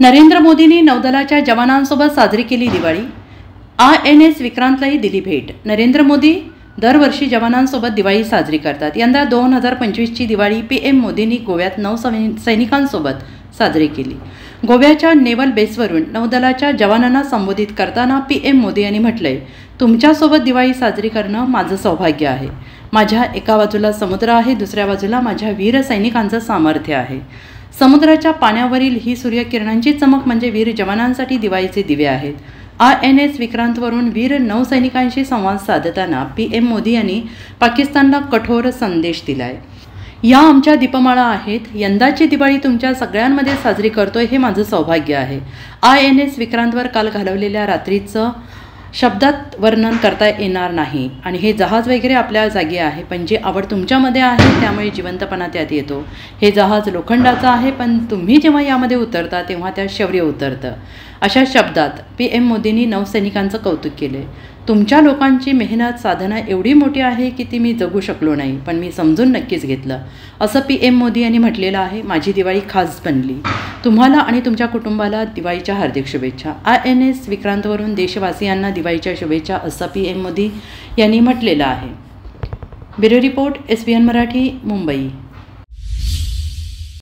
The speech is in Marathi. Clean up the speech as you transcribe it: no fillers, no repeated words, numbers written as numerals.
नरेंद्र मोदींनी नौदलाच्या जवानांसोबत साजरी केली दिवाळी। INS विक्रांतलाही दिली भेट। नरेंद्र मोदी दरवर्षी जवानांसोबत दिवाळी साजरी करतात। यंदा 2025ची दिवाळी PM मोदींनी गोव्यात नौसैनिकांसोबत साजरी केली। गोव्याच्या नेव्हल बेसवरून नौदलाच्या जवानांना संबोधित करताना PM मोदी यांनी म्हटलंय, तुमच्यासोबत दिवाळी साजरी करणं माझं सौभाग्य आहे। माझ्या एका बाजूला समुद्र आहे, दुसऱ्या बाजूला माझ्या वीर सैनिकांचं सामर्थ्य आहे। समुद्राच्या पाण्यावरील ही सूर्यकिरणांची चमक म्हणजे वीर जवानांसाठी दिवाळीचे दिवे आहेत। INS विक्रांतवरून वीर नौसैनिकांशी संवाद साधताना PM मोदी यांनी पाकिस्तानला कठोर संदेश दिलाय। या आमच्या दीपमाळा आहेत, यंदाची दिवाळी तुमच्या सगळ्यांमध्ये साजरी करतोय हे माझं सौभाग्य आहे। INS विक्रांतवर काल घालवलेल्या रात्रीचं शब्दात वर्णन करता येणार नाही आणि हे जहाज वगैरे आपल्या जागी आहे, पण जी आवड तुमच्यामध्ये आहे त्यामुळे जिवंतपणा त्यात येतो। हे जहाज लोखंडाचं आहे, पण तुम्ही जेव्हा यामध्ये उतरता तेव्हा त्यात शौर्य उतरतं। अशा शब्दात PM मोदींनी नौसैनिकांचं कौतुक केले। तुमच्या लोकांची मेहनत साधना एवढी मोठी आहे की ती मी जगू शकलो नाही, पण मी समजून नक्कीच घेतलं, असं PM मोदी यांनी म्हटलेलं आहे। माझी दिवाळी खास बनली। तुम्हाला आणि तुमच्या कुटुंबाला दिवाळीच्या हार्दिक शुभेच्छा। INS विक्रांतवरून देशवासियांना दिवाळीच्या शुभेच्छा असं PM मोदी यांनी म्हटलेलं आहे। Bureau report SBN Marathi, Mumbai.